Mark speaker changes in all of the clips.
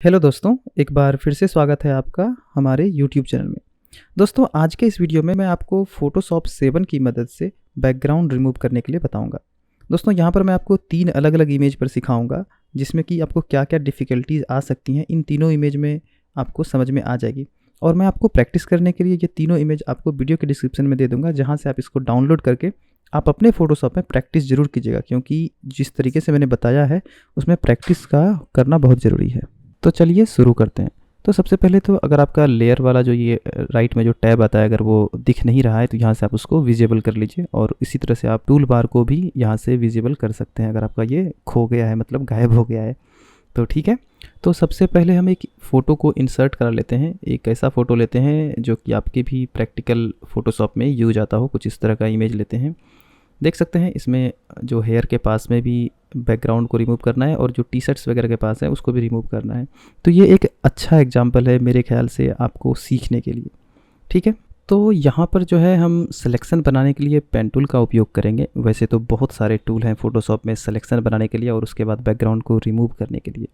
Speaker 1: Hello दोस्तों, एक बार फिर से स्वागत है आपका हमारे यूट्यूब चैनल में। दोस्तों, आज के इस वीडियो में मैं आपको फ़ोटोशॉप 7 की मदद से बैकग्राउंड रिमूव करने के लिए बताऊंगा। दोस्तों, यहाँ पर मैं आपको 3 अलग-अलग इमेज पर सिखाऊंगा, जिसमें कि आपको क्या-क्या डिफ़िकल्टीज़ आ सकती हैं, इन तीनों इमेज में आपको समझ में आ जाएगी। और मैं आपको प्रैक्टिस करने के लिए ये तीनों इमेज आपको वीडियो के डिस्क्रिप्शन में दे दूँगा, जहाँ से आप इसको डाउनलोड करके आप अपने फ़ोटोशॉप में प्रैक्टिस ज़रूर कीजिएगा, क्योंकि जिस तरीके से मैंने बताया है, उसमें प्रैक्टिस का करना बहुत ज़रूरी है। तो चलिए शुरू करते हैं। तो सबसे पहले तो अगर आपका लेयर वाला जो ये राइट में जो टैब आता है, अगर वो दिख नहीं रहा है तो यहाँ से आप उसको विजिबल कर लीजिए, और इसी तरह से आप टूल बार को भी यहाँ से विजिबल कर सकते हैं। अगर आपका ये खो गया है, मतलब गायब हो गया है, तो ठीक है। तो सबसे पहले हम एक फ़ोटो को इंसर्ट करा लेते हैं। एक ऐसा फ़ोटो लेते हैं जो कि आपके भी प्रैक्टिकल फ़ोटोशॉप में यूज आता हो। कुछ इस तरह का इमेज लेते हैं। देख सकते हैं इसमें जो हेयर के पास में भी बैकग्राउंड को रिमूव करना है, और जो टी शर्ट्स वगैरह के पास है उसको भी रिमूव करना है। तो ये एक अच्छा एग्जांपल है मेरे ख्याल से आपको सीखने के लिए। ठीक है, तो यहाँ पर जो है हम सिलेक्शन बनाने के लिए पेन टूल का उपयोग करेंगे। वैसे तो बहुत सारे टूल हैं फ़ोटोशॉप में सिलेक्शन बनाने के लिए और उसके बाद बैकग्राउंड को रिमूव करने के लिए,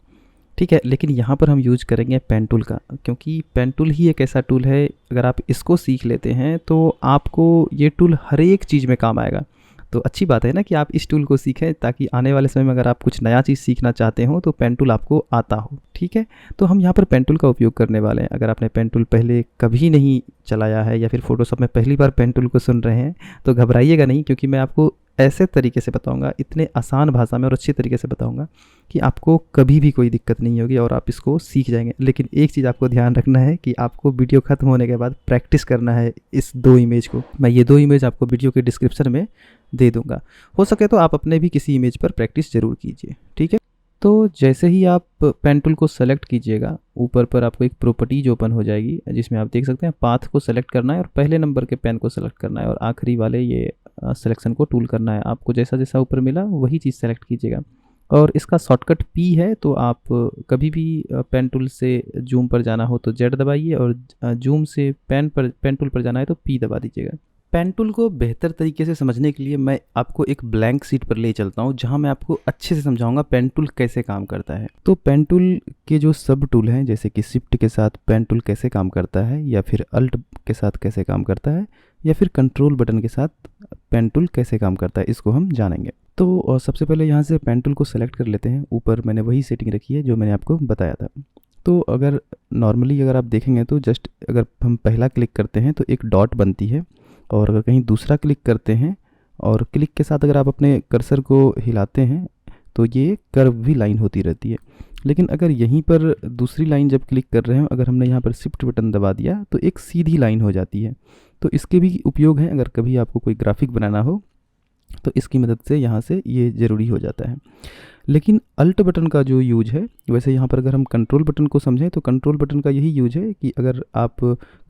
Speaker 1: ठीक है। लेकिन यहाँ पर हम यूज करेंगे पेन टूल का, क्योंकि पेन टूल ही एक ऐसा टूल है, अगर आप इसको सीख लेते हैं तो आपको ये टूल हर एक चीज़ में काम आएगा। तो अच्छी बात है ना कि आप इस टूल को सीखें, ताकि आने वाले समय में अगर आप कुछ नया चीज़ सीखना चाहते हो तो पेन टूल आपको आता हो, ठीक है। तो हम यहाँ पर पेन टूल का उपयोग करने वाले हैं। अगर आपने पेन टूल पहले कभी नहीं चलाया है या फिर फ़ोटोशॉप में पहली बार पेन टूल को सुन रहे हैं, तो घबराइएगा नहीं, क्योंकि मैं आपको ऐसे तरीके से बताऊंगा, इतने आसान भाषा में और अच्छी तरीके से बताऊंगा कि आपको कभी भी कोई दिक्कत नहीं होगी और आप इसको सीख जाएंगे। लेकिन एक चीज़ आपको ध्यान रखना है कि आपको वीडियो ख़त्म होने के बाद प्रैक्टिस करना है इस 2 इमेज को। मैं ये 2 इमेज आपको वीडियो के डिस्क्रिप्शन में दे दूंगा। हो सके तो आप अपने भी किसी इमेज पर प्रैक्टिस ज़रूर कीजिए, ठीक है। तो जैसे ही आप पेन टूल को सेलेक्ट कीजिएगा, ऊपर पर आपको एक प्रॉपर्टीज ओपन हो जाएगी, जिसमें आप देख सकते हैं पाथ को सेलेक्ट करना है और पहले नंबर के पेन को सेलेक्ट करना है, और आखिरी वाले ये सिलेक्शन को टूल करना है। आपको जैसा जैसा ऊपर मिला वही चीज़ सेलेक्ट कीजिएगा। और इसका शॉर्टकट पी है, तो आप कभी भी पेन टूल से जूम पर जाना हो तो जेड दबाइए, और जूम से पेन टूल पर जाना है तो पी दबा दीजिएगा। पेन टूल को बेहतर तरीके से समझने के लिए मैं आपको एक ब्लैंक शीट पर ले चलता हूँ, जहाँ मैं आपको अच्छे से समझाऊंगा पेन टूल कैसे काम करता है। तो पेन टूल के जो सब टूल हैं, जैसे कि शिफ्ट के साथ पेन टूल कैसे काम करता है, या फिर अल्ट के साथ कैसे काम करता है, या फिर कंट्रोल बटन के साथ पेन टूल कैसे काम करता है, इसको हम जानेंगे। तो सबसे पहले यहाँ से पेन टूल को सेलेक्ट कर लेते हैं। ऊपर मैंने वही सेटिंग रखी है जो मैंने आपको बताया था। तो अगर नॉर्मली अगर आप देखेंगे तो जस्ट अगर हम पहला क्लिक करते हैं तो एक डॉट बनती है, और अगर कहीं दूसरा क्लिक करते हैं और क्लिक के साथ अगर आप अपने कर्सर को हिलाते हैं तो ये कर्व भी लाइन होती रहती है। लेकिन अगर यहीं पर दूसरी लाइन जब क्लिक कर रहे हो, अगर हमने यहाँ पर शिफ्ट बटन दबा दिया तो एक सीधी लाइन हो जाती है। तो इसके भी उपयोग हैं, अगर कभी आपको कोई ग्राफिक बनाना हो तो इसकी मदद से यहाँ से ये ज़रूरी हो जाता है। लेकिन अल्ट बटन का जो यूज है, वैसे यहाँ पर अगर हम कंट्रोल बटन को समझें तो कंट्रोल बटन का यही यूज है कि अगर आप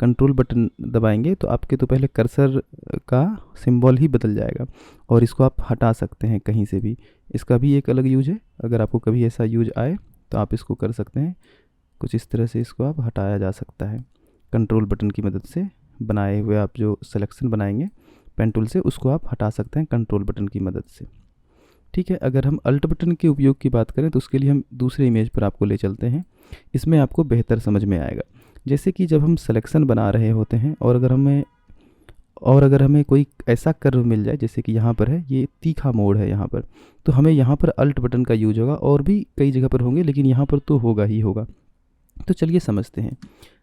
Speaker 1: कंट्रोल बटन दबाएंगे तो आपके तो पहले कर्सर का सिंबल ही बदल जाएगा, और इसको आप हटा सकते हैं कहीं से भी। इसका भी एक अलग यूज है। अगर आपको कभी ऐसा यूज आए तो आप इसको कर सकते हैं, कुछ इस तरह से इसको आप हटाया जा सकता है कंट्रोल बटन की मदद से। बनाए हुए आप जो सिलेक्शन बनाएंगे पेन टूल से, उसको आप हटा सकते हैं कंट्रोल बटन की मदद से, ठीक है। अगर हम अल्ट बटन के उपयोग की बात करें तो उसके लिए हम दूसरे इमेज पर आपको ले चलते हैं। इसमें आपको बेहतर समझ में आएगा। जैसे कि जब हम सिलेक्शन बना रहे होते हैं, और अगर हमें कोई ऐसा कर्व मिल जाए, जैसे कि यहाँ पर है, ये तीखा मोड़ है यहाँ पर, तो हमें यहाँ पर अल्ट बटन का यूज होगा। और भी कई जगह पर होंगे, लेकिन यहाँ पर तो होगा ही होगा। तो चलिए समझते हैं।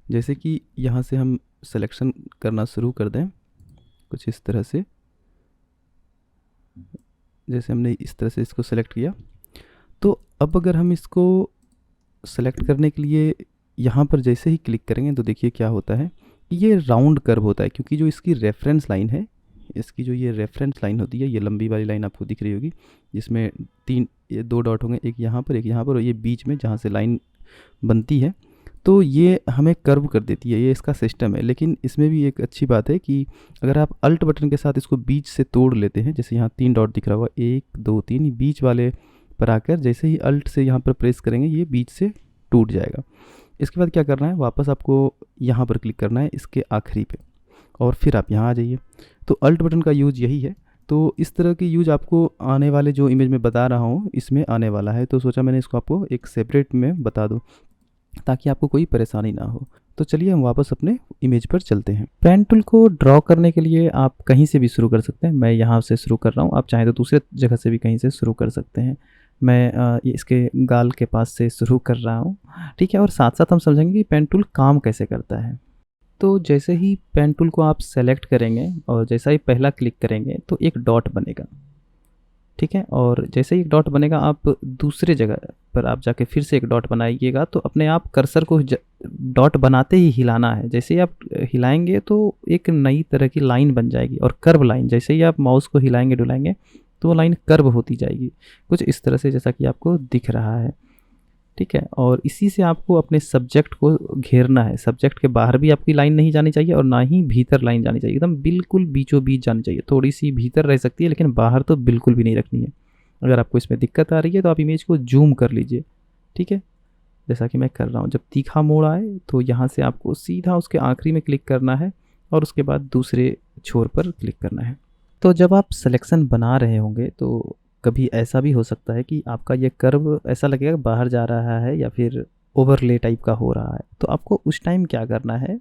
Speaker 1: जैसे कि यहाँ से हम सिलेक्शन करना शुरू कर दें कुछ इस तरह से। जैसे हमने इस तरह से इसको सेलेक्ट किया, तो अब अगर हम इसको सेलेक्ट करने के लिए यहाँ पर जैसे ही क्लिक करेंगे तो देखिए क्या होता है, ये राउंड कर्व होता है, क्योंकि जो इसकी रेफरेंस लाइन है, इसकी जो ये रेफरेंस लाइन होती है, ये लंबी वाली लाइन आपको दिख रही होगी, जिसमें ये 2 डॉट होंगे, एक यहाँ पर एक यहाँ पर, और ये बीच में जहाँ से लाइन बनती है, तो ये हमें कर्व कर देती है। ये इसका सिस्टम है। लेकिन इसमें भी एक अच्छी बात है कि अगर आप अल्ट बटन के साथ इसको बीच से तोड़ लेते हैं, जैसे यहाँ 3 डॉट दिख रहा होगा, 1 2 3, बीच वाले पर आकर जैसे ही अल्ट से यहाँ पर प्रेस करेंगे ये बीच से टूट जाएगा। इसके बाद क्या करना है, वापस आपको यहाँ पर क्लिक करना है इसके आखिरी पे, और फिर आप यहाँ आ जाइए। तो अल्ट बटन का यूज़ यही है। तो इस तरह की यूज़ आपको आने वाले जो इमेज में बता रहा हूँ इसमें आने वाला है, तो सोचा मैंने इसको आपको एक सेपरेट में बता दूँ। ताकि आपको कोई परेशानी ना हो। तो चलिए हम वापस अपने इमेज पर चलते हैं। पेन टूल को ड्रॉ करने के लिए आप कहीं से भी शुरू कर सकते हैं। मैं यहाँ से शुरू कर रहा हूँ, आप चाहें तो दूसरे जगह से भी कहीं से शुरू कर सकते हैं। मैं ये इसके गाल के पास से शुरू कर रहा हूँ, ठीक है। और साथ साथ हम समझेंगे कि पेन टूल काम कैसे करता है। तो जैसे ही पेन टूल को आप सेलेक्ट करेंगे और जैसा ही पहला क्लिक करेंगे तो एक डॉट बनेगा, ठीक है। और जैसे ही एक डॉट बनेगा आप दूसरे जगह पर आप जाके फिर से एक डॉट बनाइएगा, तो अपने आप कर्सर को डॉट बनाते ही हिलाना है। जैसे ही आप हिलाएंगे तो एक नई तरह की लाइन बन जाएगी, और कर्व लाइन। जैसे ही आप माउस को हिलाएंगे डुलाएंगे तो वो लाइन कर्व होती जाएगी, कुछ इस तरह से, जैसा कि आपको दिख रहा है, ठीक है। और इसी से आपको अपने सब्जेक्ट को घेरना है। सब्जेक्ट के बाहर भी आपकी लाइन नहीं जानी चाहिए और ना ही भीतर लाइन जानी चाहिए, एकदम बिल्कुल बीचों बीच जानी चाहिए। थोड़ी सी भीतर रह सकती है लेकिन बाहर तो बिल्कुल भी नहीं रखनी है। अगर आपको इसमें दिक्कत आ रही है तो आप इमेज को जूम कर लीजिए, ठीक है, जैसा कि मैं कर रहा हूँ। जब तीखा मोड़ आए तो यहाँ से आपको सीधा उसके आखिरी में क्लिक करना है और उसके बाद दूसरे छोर पर क्लिक करना है। तो जब आप सिलेक्शन बना रहे होंगे तो कभी ऐसा भी हो सकता है कि आपका ये कर्व ऐसा लगेगा बाहर जा रहा है या फिर ओवरले टाइप का हो रहा है। तो आपको उस टाइम क्या करना है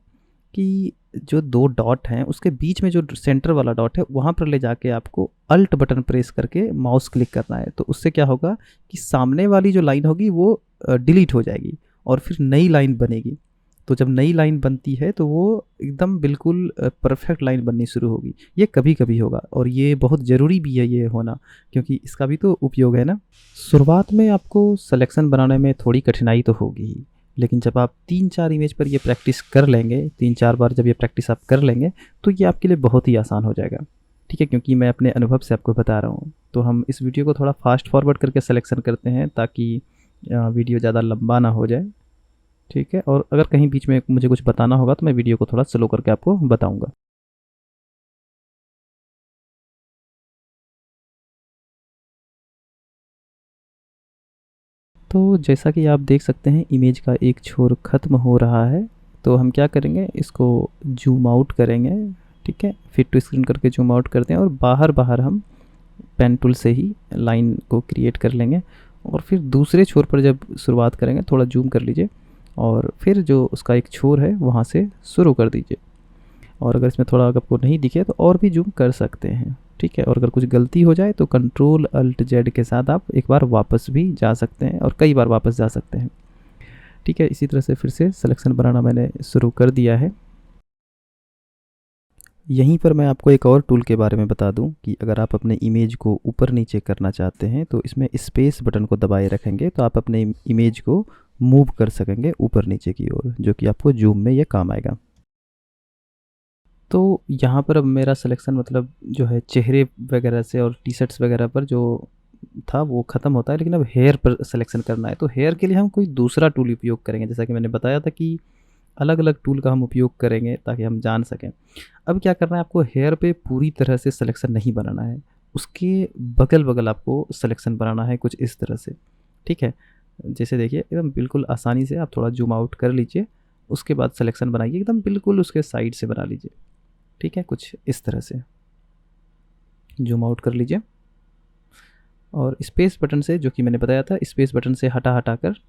Speaker 1: कि जो दो डॉट हैं उसके बीच में जो सेंटर वाला डॉट है वहाँ पर ले जाके आपको अल्ट बटन प्रेस करके माउस क्लिक करना है। तो उससे क्या होगा कि सामने वाली जो लाइन होगी वो डिलीट हो जाएगी और फिर नई लाइन बनेगी। तो जब नई लाइन बनती है तो वो एकदम बिल्कुल परफेक्ट लाइन बननी शुरू होगी। ये कभी कभी होगा और ये बहुत ज़रूरी भी है ये होना, क्योंकि इसका भी तो उपयोग है ना। शुरुआत में आपको सिलेक्शन बनाने में थोड़ी कठिनाई तो होगी ही, लेकिन जब आप 3-4 इमेज पर ये प्रैक्टिस कर लेंगे, 3-4 बार जब ये प्रैक्टिस आप कर लेंगे तो ये आपके लिए बहुत ही आसान हो जाएगा, ठीक है। क्योंकि मैं अपने अनुभव से आपको बता रहा हूँ। तो हम इस वीडियो को थोड़ा फास्ट फॉरवर्ड करके सिलेक्शन करते हैं ताकि वीडियो ज़्यादा लंबा ना हो जाए, ठीक है। और अगर कहीं बीच में मुझे कुछ बताना होगा तो मैं वीडियो को थोड़ा स्लो करके आपको बताऊंगा। तो जैसा कि आप देख सकते हैं इमेज का एक छोर ख़त्म हो रहा है। तो हम क्या करेंगे, इसको जूम आउट करेंगे, ठीक है। फिट टू स्क्रीन करके जूम आउट करते हैं और बाहर बाहर हम पेन टूल से ही लाइन को क्रिएट कर लेंगे। और फिर दूसरे छोर पर जब शुरुआत करेंगे थोड़ा जूम कर लीजिए और फिर जो उसका एक छोर है वहाँ से शुरू कर दीजिए। और अगर इसमें थोड़ा आपको नहीं दिखे तो और भी जूम कर सकते हैं, ठीक है। और अगर कुछ गलती हो जाए तो कंट्रोल अल्ट जेड के साथ आप एक बार वापस भी जा सकते हैं और कई बार वापस जा सकते हैं, ठीक है। इसी तरह से फिर से सिलेक्शन बनाना मैंने शुरू कर दिया है। यहीं पर मैं आपको एक और टूल के बारे में बता दूं कि अगर आप अपने इमेज को ऊपर नीचे करना चाहते हैं तो इसमें स्पेस बटन को दबाए रखेंगे तो आप अपने इमेज को मूव कर सकेंगे ऊपर नीचे की ओर, जो कि आपको जूम में ये काम आएगा। तो यहाँ पर अब मेरा सिलेक्शन मतलब जो है चेहरे वगैरह से और टी शर्ट्स वगैरह पर जो था वो ख़त्म होता है, लेकिन अब हेयर पर सिलेक्शन करना है। तो हेयर के लिए हम कोई दूसरा टूल उपयोग करेंगे, जैसा कि मैंने बताया था कि अलग अलग टूल का हम उपयोग करेंगे ताकि हम जान सकें। अब क्या करना है, आपको हेयर पे पूरी तरह से सिलेक्शन नहीं बनाना है, उसके बगल बगल आपको सिलेक्शन बनाना है कुछ इस तरह से, ठीक है। जैसे देखिए एकदम बिल्कुल आसानी से आप थोड़ा जूम आउट कर लीजिए, उसके बाद सिलेक्शन बनाइए, एकदम बिल्कुल उसके साइड से बना लीजिए, ठीक है। कुछ इस तरह से जूम आउट कर लीजिए और स्पेस बटन से, जो कि मैंने बताया था, स्पेस बटन से हटा हटा कर,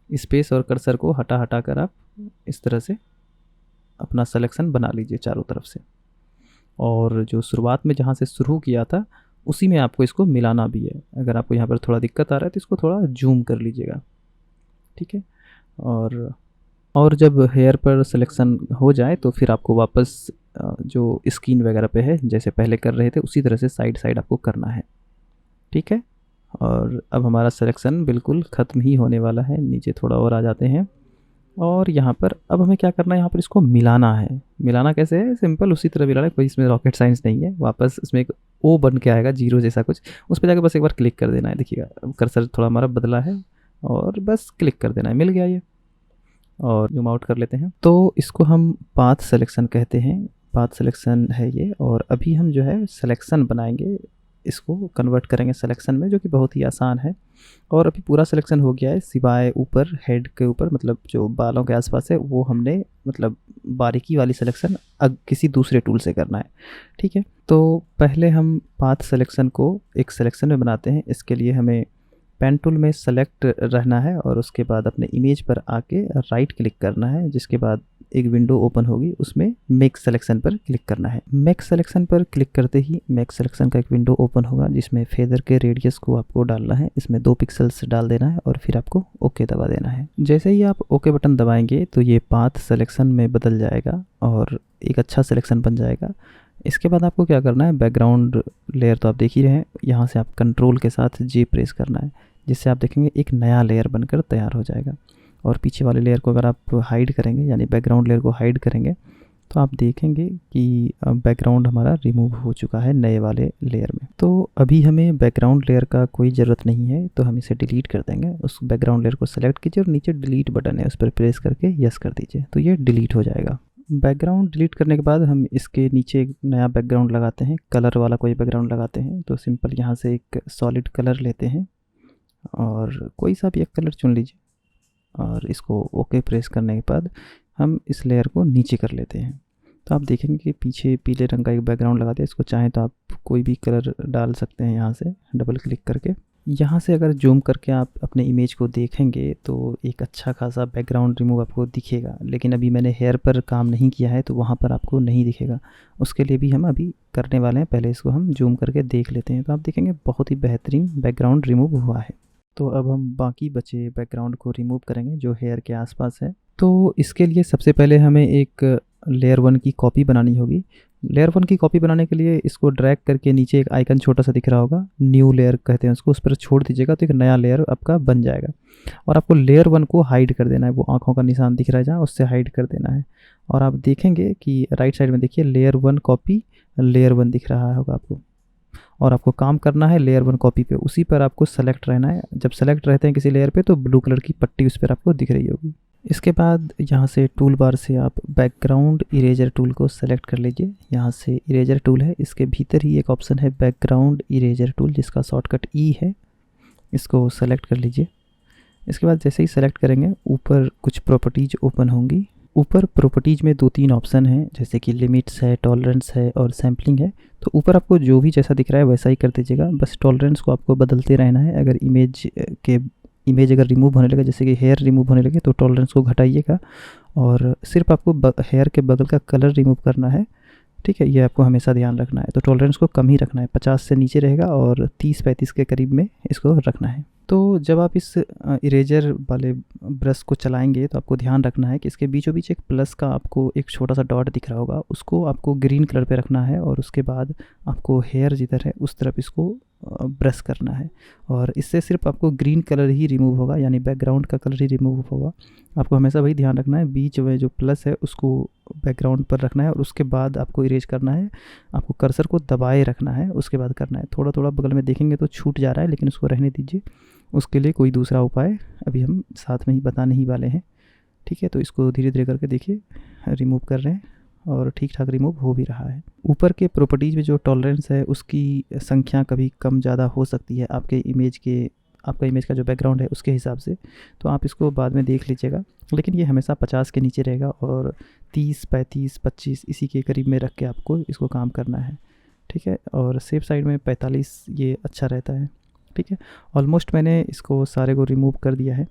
Speaker 1: स्पेस और कर्सर को हटा हटा कर आप इस तरह से अपना सिलेक्शन बना लीजिए चारों तरफ से। और जो शुरुआत में जहाँ से शुरू किया था उसी में आपको इसको मिलाना भी है। अगर आपको यहाँ पर थोड़ा दिक्कत आ रहा है तो इसको थोड़ा जूम कर लीजिएगा, ठीक है। और जब हेयर पर सिलेक्शन हो जाए तो फिर आपको वापस जो स्किन वगैरह पे है जैसे पहले कर रहे थे उसी तरह से साइड साइड आपको करना है, ठीक है। और अब हमारा सिलेक्शन बिल्कुल ख़त्म ही होने वाला है। नीचे थोड़ा और आ जाते हैं और यहाँ पर अब हमें क्या करना है, यहाँ पर इसको मिलाना है। मिलाना कैसे है, सिंपल उसी तरह मिलाना है, कोई इसमें रॉकेट साइंस नहीं है। वापस इसमें एक ओ बन के आएगा, जीरो जैसा कुछ, उस पर जाकर बस एक बार क्लिक कर देना है। देखिएगा अब कर्सर थोड़ा हमारा बदला है और बस क्लिक कर देना है, मिल गया ये। और जूम आउट कर लेते हैं। तो इसको हम पाथ सिलेक्शन कहते हैं, पाथ सिलेक्शन है ये। और अभी हम जो है सिलेक्शन बनाएंगे, इसको कन्वर्ट करेंगे सिलेक्शन में, जो कि बहुत ही आसान है। और अभी पूरा सिलेक्शन हो गया है सिवाय ऊपर हेड के ऊपर, मतलब जो बालों के आसपास है वो हमने मतलब बारीकी वाली सिलेक्शन अब किसी दूसरे टूल से करना है, ठीक है। तो पहले हम पाथ सिलेक्शन को एक सिलेक्शन में बनाते हैं। इसके लिए हमें पेन टूल में सेलेक्ट रहना है और उसके बाद अपने इमेज पर आके राइट क्लिक करना है, जिसके बाद एक विंडो ओपन होगी, उसमें मेक सिलेक्शन पर क्लिक करना है। मेक सिलेक्शन पर क्लिक करते ही मेक सिलेक्शन का एक विंडो ओपन होगा जिसमें फेदर के रेडियस को आपको डालना है, इसमें 2 पिक्सल्स डाल देना है और फिर आपको ओके दबा देना है। जैसे ही आप ओके बटन दबाएंगे तो ये पाथ सिलेक्शन में बदल जाएगा और एक अच्छा सिलेक्शन बन जाएगा। इसके बाद आपको क्या करना है, बैकग्राउंड लेयर तो आप देख ही रहे हैं, यहाँ से आप कंट्रोल के साथ जी प्रेस करना है, जिससे आप देखेंगे एक नया लेयर बनकर तैयार हो जाएगा। और पीछे वाले लेयर को अगर आप हाइड करेंगे, यानी बैकग्राउंड लेयर को हाइड करेंगे, तो आप देखेंगे कि बैकग्राउंड हमारा रिमूव हो चुका है नए वाले लेयर में। तो अभी हमें बैकग्राउंड लेयर का कोई ज़रूरत नहीं है, तो हम इसे डिलीट कर देंगे। उस बैकग्राउंड लेयर को सेलेक्ट कीजिए और नीचे डिलीट बटन है, उस पर प्रेस करके यस कर दीजिए, तो ये डिलीट हो जाएगा। बैकग्राउंड डिलीट करने के बाद हम इसके नीचे एक नया बैकग्राउंड लगाते हैं, कलर वाला कोई बैकग्राउंड लगाते हैं। तो सिंपल यहाँ से एक सॉलिड कलर लेते हैं और कोई सा भी एक कलर चुन लीजिए और इसको ओके प्रेस करने के बाद हम इस लेयर को नीचे कर लेते हैं। तो आप देखेंगे कि पीछे पीले रंग का एक बैकग्राउंड लगा दिया। इसको चाहें तो आप कोई भी कलर डाल सकते हैं यहाँ से डबल क्लिक करके। यहाँ से अगर जूम करके आप अपने इमेज को देखेंगे तो एक अच्छा खासा बैकग्राउंड रिमूव आपको दिखेगा, लेकिन अभी मैंने हेयर पर काम नहीं किया है तो वहाँ पर आपको नहीं दिखेगा। उसके लिए भी हम अभी करने वाले हैं, पहले इसको हम जूम करके देख लेते हैं। तो आप देखेंगे बहुत ही बेहतरीन बैकग्राउंड रिमूव हुआ है। तो अब हम बाकी बचे बैकग्राउंड को रिमूव करेंगे जो हेयर के आसपास है। तो इसके लिए सबसे पहले हमें एक लेयर 1 की कॉपी बनानी होगी। लेयर 1 की कॉपी बनाने के लिए इसको ड्रैग करके नीचे एक आइकन छोटा सा दिख रहा होगा, न्यू लेयर कहते हैं उसको, उस पर छोड़ दीजिएगा तो एक नया लेयर आपका बन जाएगा। और आपको लेयर 1 को हाइड कर देना है, वो आँखों का निशान दिख रहा है जहाँ, उससे हाइड कर देना है। और आप देखेंगे कि राइट साइड में देखिए लेयर 1 कॉपी लेयर 1 दिख रहा होगा आपको, और आपको काम करना है लेयर 1 कॉपी पे, उसी पर आपको सेलेक्ट रहना है। जब सेलेक्ट रहते हैं किसी लेयर पे तो ब्लू कलर की पट्टी उस पर आपको दिख रही होगी। इसके बाद यहाँ से टूल बार से आप बैकग्राउंड इरेजर टूल को सेलेक्ट कर लीजिए। यहाँ से इरेजर टूल है, इसके भीतर ही एक ऑप्शन है बैकग्राउंड इरेजर टूल जिसका शॉर्टकट ई है, इसको सेलेक्ट कर लीजिए। इसके बाद जैसे ही सेलेक्ट करेंगे ऊपर कुछ प्रॉपर्टीज ओपन होंगी। ऊपर प्रॉपर्टीज में 2-3 ऑप्शन हैं, जैसे कि लिमिट्स है, टॉलरेंस है और सैम्पलिंग है। तो ऊपर आपको जो भी जैसा दिख रहा है वैसा ही कर दीजिएगा, बस टॉलरेंस को आपको बदलते रहना है। अगर इमेज अगर रिमूव होने लगे, जैसे कि हेयर रिमूव होने लगे, तो टॉलरेंस को घटाइएगा और सिर्फ आपको हेयर के बगल का कलर रिमूव करना है, ठीक है। ये आपको हमेशा ध्यान रखना है। तो टॉलरेंस को कम ही रखना है, 50 से नीचे रहेगा और 30-35 के करीब में इसको रखना है। तो जब आप इस इरेजर वाले ब्रश को चलाएंगे तो आपको ध्यान रखना है कि इसके बीचों बीच एक प्लस का आपको एक छोटा सा डॉट दिख रहा होगा, उसको आपको ग्रीन कलर पे रखना है और उसके बाद आपको हेयर जिधर है उस तरफ इसको ब्रश करना है और इससे सिर्फ आपको ग्रीन कलर ही रिमूव होगा, यानी बैकग्राउंड का कलर ही रिमूव होगा। आपको हमेशा वही ध्यान रखना है, बीच में जो प्लस है उसको बैकग्राउंड पर रखना है और उसके बाद आपको इरेज करना है। आपको कर्सर को दबाए रखना है, उसके बाद करना है। थोड़ा थोड़ा बगल में देखेंगे तो छूट जा रहा है, लेकिन उसको रहने दीजिए। उसके लिए कोई दूसरा उपाय अभी हम साथ में ही बताने ही वाले हैं, ठीक है। तो इसको धीरे धीरे करके देखिए रिमूव कर रहे हैं और ठीक ठाक रिमूव हो भी रहा है। ऊपर के प्रॉपर्टीज़ में जो टॉलरेंस है उसकी संख्या कभी कम ज़्यादा हो सकती है आपका इमेज का जो बैकग्राउंड है उसके हिसाब से, तो आप इसको बाद में देख लीजिएगा। लेकिन ये हमेशा 50 के नीचे रहेगा और 30, 35, 25 इसी के करीब में रख के आपको इसको काम करना है, ठीक है। और सेफ साइड में 45 ये अच्छा रहता है, ठीक है। ऑलमोस्ट मैंने इसको सारे को रिमूव कर दिया है।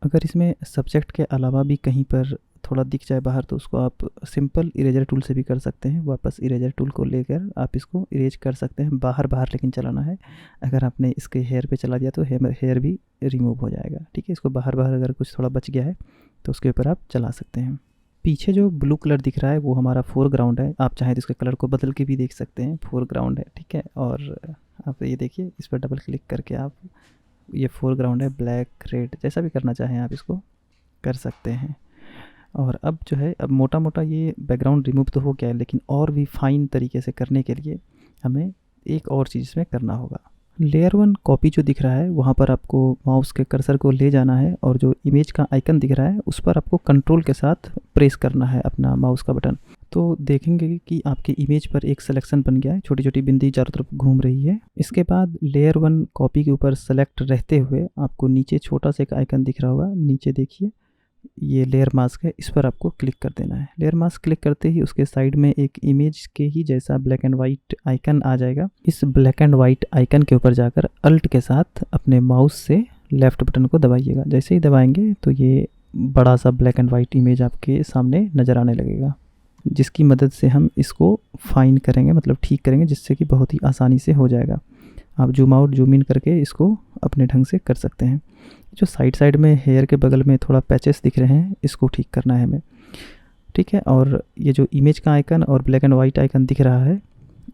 Speaker 1: अगर इसमें सब्जेक्ट के अलावा भी कहीं पर थोड़ा दिख जाए बाहर तो उसको आप सिंपल इरेजर टूल से भी कर सकते हैं। वापस इरेजर टूल को लेकर आप इसको इरेज कर सकते हैं, बाहर लेकिन चलाना है। अगर आपने इसके हेयर पे चला दिया तो हेयर भी रिमूव हो जाएगा, ठीक है। इसको बाहर अगर कुछ थोड़ा बच गया है तो उसके ऊपर आप चला सकते हैं। पीछे जो ब्लू कलर दिख रहा है वो हमारा फोरग्राउंड है, आप चाहें तो इसके कलर को बदल के भी देख सकते हैं, फोरग्राउंड है, ठीक है। और आप ये देखिए, इस पर डबल क्लिक करके आप ये फोरग्राउंड है, ब्लैक, रेड, जैसा भी करना चाहें आप इसको कर सकते हैं। और अब जो है, अब मोटा मोटा ये बैकग्राउंड रिमूव तो हो गया है, लेकिन और भी फाइन तरीके से करने के लिए हमें एक और चीज़ इसमें करना होगा। लेयर 1 कॉपी जो दिख रहा है वहाँ पर आपको माउस के कर्सर को ले जाना है और जो इमेज का आइकन दिख रहा है उस पर आपको कंट्रोल के साथ प्रेस करना है अपना माउस का बटन। तो देखेंगे कि आपके इमेज पर एक सिलेक्शन बन गया है, छोटी छोटी बिंदी चारों तरफ घूम रही है। इसके बाद लेयर 1 कॉपी के ऊपर सेलेक्ट रहते हुए आपको नीचे छोटा सा एक आइकन दिख रहा होगा, नीचे देखिए ये लेयर मास्क है, इस पर आपको क्लिक कर देना है। लेयर मास्क क्लिक करते ही उसके साइड में एक इमेज के ही जैसा ब्लैक एंड वाइट आइकन आ जाएगा। इस ब्लैक एंड वाइट आइकन के ऊपर जाकर अल्ट के साथ अपने माउस से लेफ़्ट बटन को दबाइएगा। जैसे ही दबाएंगे तो ये बड़ा सा ब्लैक एंड वाइट इमेज आपके सामने नज़र आने लगेगा, जिसकी मदद से हम इसको फाइन करेंगे, मतलब ठीक करेंगे, जिससे कि बहुत ही आसानी से हो जाएगा। आप जूम आउट जूम इन करके इसको अपने ढंग से कर सकते हैं। जो साइड साइड में हेयर के बगल में थोड़ा पैचेस दिख रहे हैं, इसको ठीक करना है हमें, ठीक है। और ये जो इमेज का आइकन और ब्लैक एंड वाइट आइकन दिख रहा है,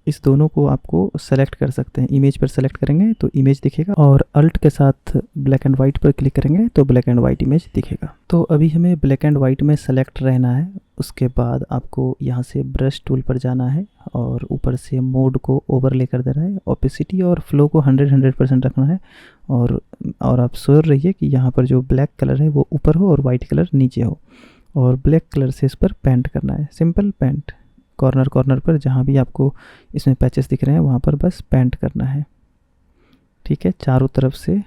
Speaker 1: इस दोनों को आपको सेलेक्ट कर सकते हैं। इमेज पर सेलेक्ट करेंगे तो इमेज दिखेगा, और अल्ट के साथ ब्लैक एंड वाइट पर क्लिक करेंगे तो ब्लैक एंड वाइट इमेज दिखेगा। तो अभी हमें ब्लैक एंड वाइट में सेलेक्ट रहना है। उसके बाद आपको यहाँ से ब्रश टूल पर जाना है और ऊपर से मोड को ओवरले कर देना है। ओपेसिटी और फ्लो को 100% रखना है, और आप श्योर रहिए कि यहाँ पर जो ब्लैक कलर है वो ऊपर हो और वाइट कलर नीचे हो, और ब्लैक कलर से इस पर पेंट करना है। सिंपल पेंट, कॉर्नर कॉर्नर पर जहाँ भी आपको इसमें पैचेस दिख रहे हैं वहाँ पर बस पेंट करना है, ठीक है। चारों तरफ से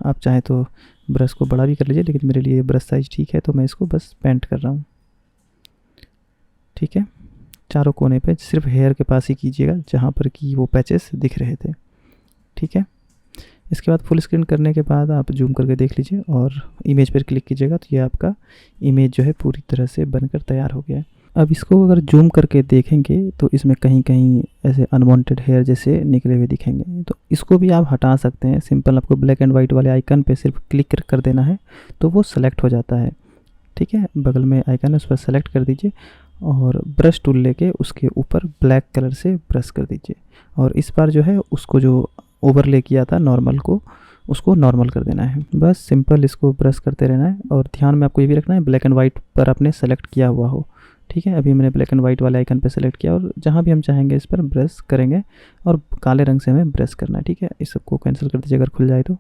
Speaker 1: आप चाहें तो ब्रश को बड़ा भी कर लीजिए, लेकिन मेरे लिए ब्रश साइज ठीक है तो मैं इसको बस पेंट कर रहा हूँ, ठीक है। चारों कोने पे सिर्फ हेयर के पास ही कीजिएगा जहाँ पर कि वो पैचेस दिख रहे थे, ठीक है। इसके बाद फुल स्क्रीन करने के बाद आप जूम करके देख लीजिए और इमेज पर क्लिक कीजिएगा तो ये आपका इमेज जो है पूरी तरह से बनकर तैयार हो गया है। अब इसको अगर जूम करके देखेंगे तो इसमें कहीं कहीं ऐसे अनवांटेड हेयर जैसे निकले हुए दिखेंगे, तो इसको भी आप हटा सकते हैं। सिंपल आपको ब्लैक एंड वाइट वाले आइकन पे सिर्फ क्लिक कर देना है तो वो सेलेक्ट हो जाता है, ठीक है। बगल में आइकन है उस पर सेलेक्ट कर दीजिए और ब्रश टूल लेके उसके ऊपर ब्लैक कलर से ब्रश कर दीजिए, और इस बार जो है उसको जो ओवरले किया था नॉर्मल को, उसको नॉर्मल कर देना है। बस सिंपल इसको ब्रश करते रहना है, और ध्यान में आपको ये भी रखना है ब्लैक एंड वाइट पर आपने सेलेक्ट किया हुआ हो, ठीक है। अभी मैंने ब्लैक एंड वाइट वाले आइकन पे सेलेक्ट किया, और जहाँ भी हम चाहेंगे इस पर ब्रश करेंगे, और काले रंग से हमें ब्रश करना है, ठीक है। इस सबको कैंसिल कर दीजिए अगर खुल जाए तो,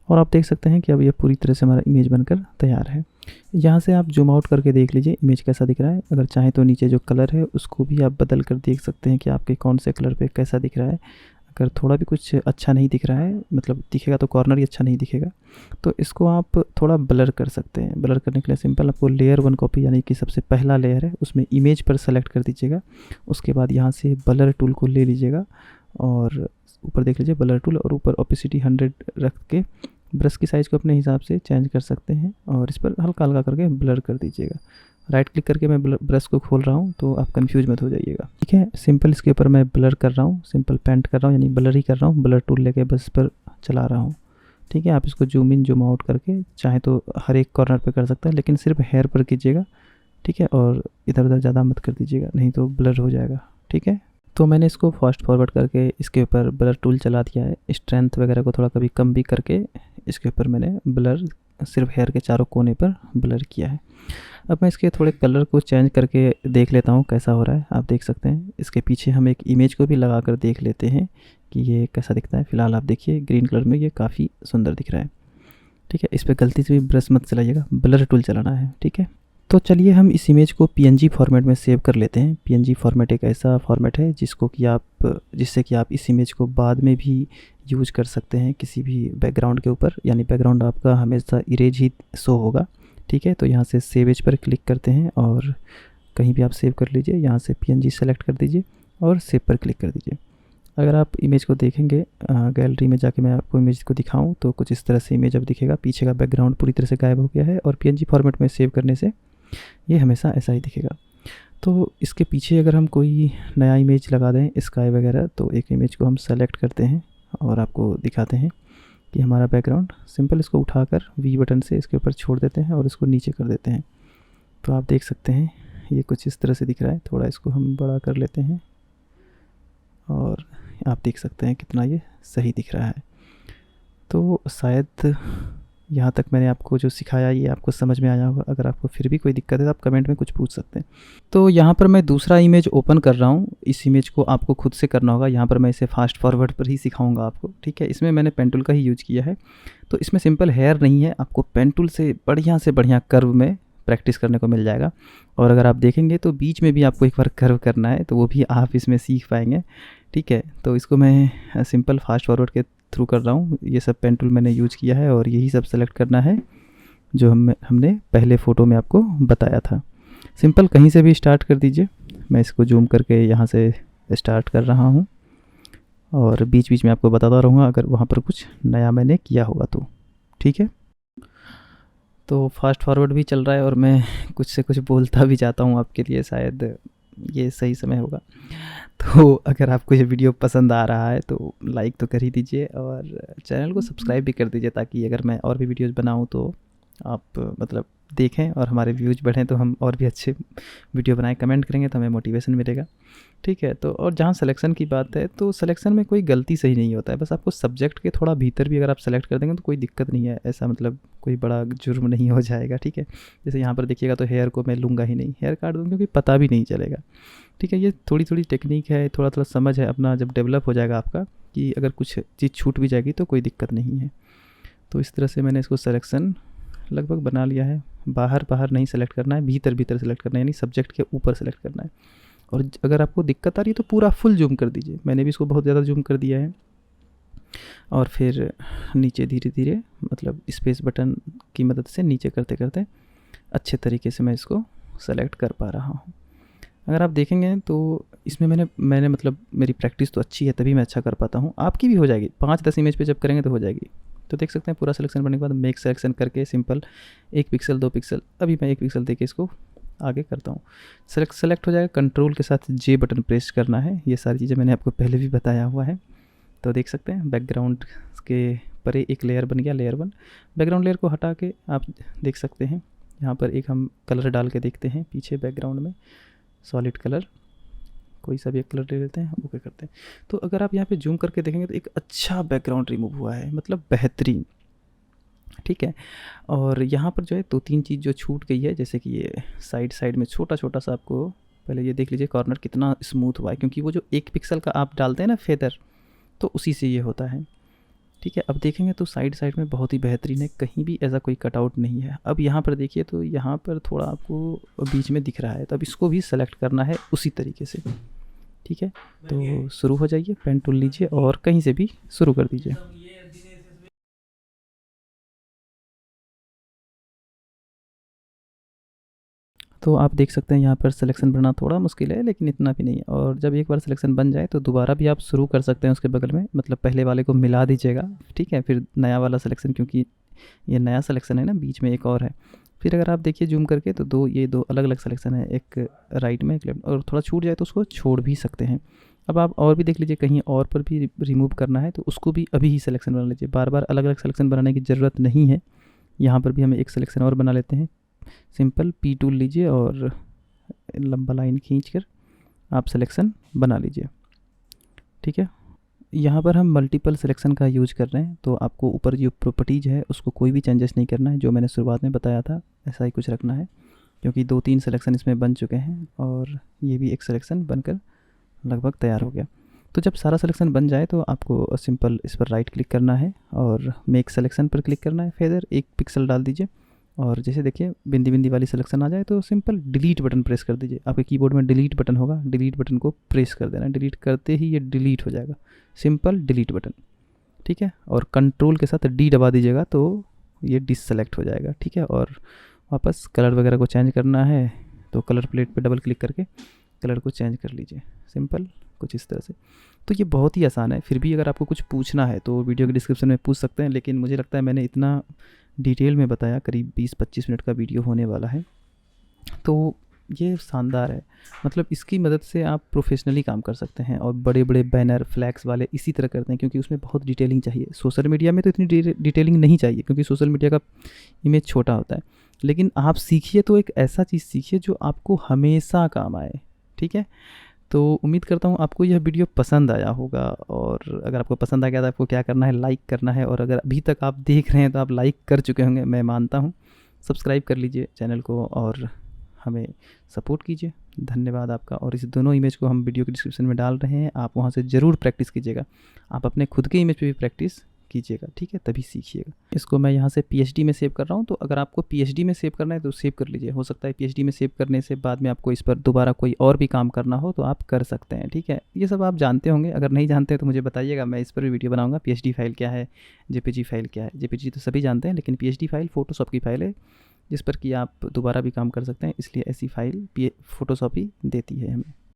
Speaker 1: और आप देख सकते हैं कि अब ये पूरी तरह से हमारा इमेज बनकर तैयार है। यहाँ से आप जूम आउट करके देख लीजिए इमेज कैसा दिख रहा है। अगर चाहें तो नीचे जो कलर है उसको भी आप बदल कर देख सकते हैं कि आपके कौन से कलर पे कैसा दिख रहा है। अगर थोड़ा भी कुछ अच्छा नहीं दिख रहा है, मतलब दिखेगा तो कॉर्नर ही अच्छा नहीं दिखेगा, तो इसको आप थोड़ा ब्लर कर सकते हैं। ब्लर करने के लिए सिंपल आपको लेयर 1 कॉपी, यानी कि सबसे पहला लेयर है उसमें इमेज पर सेलेक्ट कर दीजिएगा। उसके बाद यहाँ से ब्लर टूल को ले लीजिएगा और ऊपर देख लीजिए ब्लर टूल, और ऊपर ओपेसिटी 100 रख के ब्रश की साइज़ को अपने हिसाब से चेंज कर सकते हैं, और इस पर हल्का हल्का करके ब्लर कर दीजिएगा। राइट क्लिक करके मैं ब्रश को खोल रहा हूँ तो आप कंफ्यूज मत हो जाइएगा, ठीक है। सिंपल इसके ऊपर मैं ब्लर कर रहा हूँ, सिंपल पेंट कर रहा हूँ, यानी ब्लर ही कर रहा हूँ। ब्लर टूल लेके बस पर चला रहा हूँ, ठीक है। आप इसको जूम इन जूम आउट करके चाहे तो हर एक कॉर्नर पे कर सकते हैं, लेकिन सिर्फ हेयर पर कीजिएगा, ठीक है। और इधर उधर ज़्यादा मत कर दीजिएगा, नहीं तो ब्लर हो जाएगा, ठीक है। तो मैंने इसको फास्ट फॉरवर्ड करके इसके ऊपर ब्लर टूल चला दिया है। स्ट्रेंथ वगैरह को थोड़ा कभी कम भी करके इसके ऊपर मैंने ब्लर सिर्फ हेयर के चारों कोने पर ब्लर किया है। अब मैं इसके थोड़े कलर को चेंज करके देख लेता हूँ कैसा हो रहा है। आप देख सकते हैं इसके पीछे हम एक इमेज को भी लगा कर देख लेते हैं कि ये कैसा दिखता है। फ़िलहाल आप देखिए ग्रीन कलर में ये काफ़ी सुंदर दिख रहा है, ठीक है। इस पर गलती से भी ब्रश मत चलाइएगा, ब्लर टूल चलाना है, ठीक है। तो चलिए हम इस इमेज को PNG फॉर्मेट में सेव कर लेते हैं। PNG फॉर्मेट एक ऐसा फॉर्मेट है जिससे कि आप इस इमेज को बाद में भी यूज कर सकते हैं किसी भी बैकग्राउंड के ऊपर, यानी बैकग्राउंड आपका हमेशा इरेज ही शो होगा, ठीक है। तो यहाँ से सेव एज पर क्लिक करते हैं और कहीं भी आप सेव कर लीजिए। यहाँ से PNG सेलेक्ट कर दीजिए और सेव पर क्लिक कर दीजिए। अगर आप इमेज को देखेंगे गैलरी में जाके मैं आपको इमेज को दिखाऊं तो कुछ इस तरह से इमेज अब दिखेगा। पीछे का बैकग्राउंड पूरी तरह से गायब हो गया है, और PNG फॉर्मेट में सेव करने से ये हमेशा ऐसा ही दिखेगा। तो इसके पीछे अगर हम कोई नया इमेज लगा दें स्काई वगैरह, तो एक इमेज को हम सेलेक्ट करते हैं और आपको दिखाते हैं कि हमारा बैकग्राउंड, सिंपल इसको उठाकर V बटन से इसके ऊपर छोड़ देते हैं और इसको नीचे कर देते हैं। तो आप देख सकते हैं ये कुछ इस तरह से दिख रहा है। थोड़ा इसको हम बड़ा कर लेते हैं और आप देख सकते हैं कितना ये सही दिख रहा है। तो शायद यहाँ तक मैंने आपको जो सिखाया ये आपको समझ में आया होगा। अगर आपको फिर भी कोई दिक्कत है तो आप कमेंट में कुछ पूछ सकते हैं। तो यहाँ पर मैं दूसरा इमेज ओपन कर रहा हूँ। इस इमेज को आपको खुद से करना होगा। यहाँ पर मैं इसे फास्ट फॉरवर्ड पर ही सिखाऊंगा आपको, ठीक है। इसमें मैंने पेन टूल का ही यूज किया है। तो इसमें सिंपल हेयर नहीं है, आपको पेन टूल से बढ़िया कर्व में प्रैक्टिस करने को मिल जाएगा। और अगर आप देखेंगे तो बीच में भी आपको एक बार कर्व करना है, तो वो भी आप इसमें सीख पाएंगे, ठीक है। तो इसको मैं सिंपल फास्ट फॉरवर्ड के थ्रू कर रहा हूँ। ये सब पेन टूल मैंने यूज किया है और यही सब सेलेक्ट करना है जो हमने पहले फ़ोटो में आपको बताया था। सिंपल कहीं से भी स्टार्ट कर दीजिए। मैं इसको जूम करके यहाँ से स्टार्ट कर रहा हूँ और बीच बीच में आपको बताता रहूँगा अगर वहाँ पर कुछ नया मैंने किया होगा तो। ठीक है, तो फास्ट फॉरवर्ड भी चल रहा है और मैं कुछ से कुछ बोलता भी जाता हूँ आपके लिए, शायद ये सही समय होगा। तो अगर आपको ये वीडियो पसंद आ रहा है तो लाइक तो कर ही दीजिए और चैनल को सब्सक्राइब भी कर दीजिए, ताकि अगर मैं और भी वीडियोज़ बनाऊँ तो आप मतलब देखें और हमारे व्यूज़ बढ़ें, तो हम और भी अच्छे वीडियो बनाएं। कमेंट करेंगे तो हमें मोटिवेशन मिलेगा। ठीक है, तो और जहाँ सिलेक्शन की बात है, तो सिलेक्शन में कोई गलती सही नहीं होता है, बस आपको सब्जेक्ट के थोड़ा भीतर भी अगर आप सेलेक्ट कर देंगे तो कोई दिक्कत नहीं है, ऐसा मतलब कोई बड़ा जुर्म नहीं हो जाएगा। ठीक है, जैसे यहाँ पर देखिएगा तो हेयर को मैं लूँगा ही नहीं, हेयर काट दूँगा क्योंकि पता भी नहीं चलेगा। ठीक है, ये थोड़ी थोड़ी टेक्निक है, थोड़ा थोड़ा समझ है अपना, जब डेवलप हो जाएगा आपका कि अगर कुछ चीज़ छूट भी जाएगी तो कोई दिक्कत नहीं है। तो इस तरह से मैंने इसको सिलेक्शन लगभग बना लिया है। बाहर बाहर नहीं सेलेक्ट करना है, भीतर भीतर सेलेक्ट करना है, यानी सब्जेक्ट के ऊपर सेलेक्ट करना है। और अगर आपको दिक्कत आ रही है तो पूरा फुल जूम कर दीजिए। मैंने भी इसको बहुत ज़्यादा जूम कर दिया है और फिर नीचे धीरे धीरे मतलब स्पेस बटन की मदद से नीचे करते करते अच्छे तरीके से मैं इसको सेलेक्ट कर पा रहा हूँ। अगर आप देखेंगे तो इसमें मैंने मतलब मेरी प्रैक्टिस तो अच्छी है, तभी मैं अच्छा कर पाता हूँ। आपकी भी हो जाएगी, 5-10 इमेज पे जब करेंगे तो हो जाएगी। तो देख सकते हैं पूरा सिलेक्शन करने के बाद मेक सिलेक्शन करके सिंपल 1 पिक्सल 2 पिक्सल, अभी मैं 1 पिक्सल देके इसको आगे करता हूँ। सेलेक्ट हो जाएगा। कंट्रोल के साथ जे बटन प्रेस करना है। ये सारी चीज़ें मैंने आपको पहले भी बताया हुआ है। तो देख सकते हैं बैकग्राउंड के परे एक लेयर बन गया, लेयर 1। बैकग्राउंड लेयर को हटा के आप देख सकते हैं यहाँ पर एक हम कलर डाल के देखते हैं पीछे बैकग्राउंड में, सॉलिड कलर कोई सा भी एक कलर ले लेते हैं, ओके करते हैं। तो अगर आप यहाँ पे जूम करके देखेंगे तो एक अच्छा बैकग्राउंड रिमूव हुआ है, मतलब बेहतरीन। ठीक है, और यहाँ पर जो है 2-3 चीज़ जो छूट गई है, जैसे कि ये साइड में छोटा छोटा सा, आपको पहले ये देख लीजिए कॉर्नर कितना स्मूथ हुआ है, क्योंकि वो जो 1 पिक्सल का आप डालते हैं ना फेदर, तो उसी से ये होता है। ठीक है, अब देखेंगे तो साइड में बहुत ही बेहतरीन है, कहीं भी ऐसा कोई कटआउट नहीं है। अब यहाँ पर देखिए तो यहाँ पर थोड़ा आपको बीच में दिख रहा है, तो अब इसको भी सेलेक्ट करना है उसी तरीके से। ठीक है, तो शुरू हो जाइए, पेन टूल लीजिए और कहीं से भी शुरू कर दीजिए। तो आप देख सकते हैं यहाँ पर सिलेक्शन बनना थोड़ा मुश्किल है, लेकिन इतना भी नहीं है। और जब एक बार सिलेक्शन बन जाए तो दोबारा भी आप शुरू कर सकते हैं उसके बगल में, मतलब पहले वाले को मिला दीजिएगा। ठीक है, फिर नया वाला सिलेक्शन, क्योंकि ये नया सिलेक्शन है ना, बीच में एक और है। फिर अगर आप देखिए जूम करके तो ये दो अलग अलग सिलेक्शन है, एक राइट में एक लेफ्ट, और थोड़ा छूट जाए तो उसको छोड़ भी सकते हैं। अब आप और भी देख लीजिए, कहीं और पर भी रिमूव करना है तो उसको भी अभी ही सिलेक्शन बना लीजिए, बार बार अलग अलग सिलेक्शन बनाने की ज़रूरत नहीं है। यहाँ पर भी हम एक सिलेक्शन और बना लेते हैं। सिंपल पी टूल लीजिए और लंबा लाइन खींचकर आप सिलेक्शन बना लीजिए। ठीक है, यहाँ पर हम मल्टीपल सिलेक्शन का यूज कर रहे हैं, तो आपको ऊपर जो प्रॉपर्टीज़ है उसको कोई भी चेंजेस नहीं करना है, जो मैंने शुरुआत में बताया था ऐसा ही कुछ रखना है, क्योंकि 2-3 सिलेक्शन इसमें बन चुके हैं और ये भी एक सिलेक्शन बनकर लगभग तैयार हो गया। तो जब सारा सिलेक्शन बन जाए तो आपको सिंपल इस पर राइट क्लिक करना है और मेक सिलेक्शन पर क्लिक करना है, फेदर 1 पिक्सल डाल दीजिए और जैसे देखिए बिंदी बिंदी वाली सिलेक्शन आ जाए तो सिंपल डिलीट बटन प्रेस कर दीजिए। आपके कीबोर्ड में डिलीट बटन होगा, डिलीट बटन को प्रेस कर देना, डिलीट करते ही ये डिलीट हो जाएगा, सिंपल डिलीट बटन। ठीक है, और कंट्रोल के साथ डी दबा दीजिएगा तो ये डिससेलेक्ट हो जाएगा। ठीक है, और वापस कलर वगैरह को चेंज करना है तो कलर प्लेट पर डबल क्लिक करके कलर को चेंज कर लीजिए, सिंपल कुछ इस तरह से। तो ये बहुत ही आसान है। फिर भी अगर आपको कुछ पूछना है तो वीडियो के डिस्क्रिप्शन में पूछ सकते हैं, लेकिन मुझे लगता है मैंने इतना डिटेल में बताया, करीब 20-25 मिनट का वीडियो होने वाला है, तो ये शानदार है। मतलब इसकी मदद से आप प्रोफेशनली काम कर सकते हैं और बड़े बड़े बैनर फ्लैक्स वाले इसी तरह करते हैं, क्योंकि उसमें बहुत डिटेलिंग चाहिए। सोशल मीडिया में तो इतनी डिटेलिंग नहीं चाहिए, क्योंकि सोशल मीडिया का इमेज छोटा होता है, लेकिन आप सीखिए तो एक ऐसा चीज़ सीखिए जो आपको हमेशा काम आए। ठीक है, तो उम्मीद करता हूँ आपको यह वीडियो पसंद आया होगा, और अगर आपको पसंद आ गया तो आपको क्या करना है, लाइक करना है, और अगर अभी तक आप देख रहे हैं तो आप लाइक कर चुके होंगे, मैं मानता हूँ। सब्सक्राइब कर लीजिए चैनल को और हमें सपोर्ट कीजिए। धन्यवाद आपका। और इस दोनों इमेज को हम वीडियो के डिस्क्रिप्शन में डाल रहे हैं, आप वहाँ से ज़रूर प्रैक्टिस कीजिएगा। आप अपने खुद के इमेज पे भी प्रैक्टिस कीजिएगा, ठीक है, तभी सीखिएगा। इसको मैं यहाँ से पीएचडी में सेव कर रहा हूँ, तो अगर आपको पीएचडी में सेव करना है तो सेव कर लीजिए। हो सकता है पीएचडी में सेव करने से बाद में आपको इस पर दोबारा कोई और भी काम करना हो तो आप कर सकते हैं, ठीक है। ये सब आप जानते होंगे, अगर नहीं जानते तो मुझे बताइएगा, मैं इस पर भी वीडियो बनाऊँगा। पीएचडी फाइल क्या है, जेपीजी फाइल क्या है। जेपीजी तो सभी जानते हैं, लेकिन पीएचडी फाइल फ़ोटोशॉप की फाइल है जिस पर कि आप दोबारा भी काम कर सकते हैं, इसलिए ऐसी फाइल फोटोशॉप ही देती है हमें।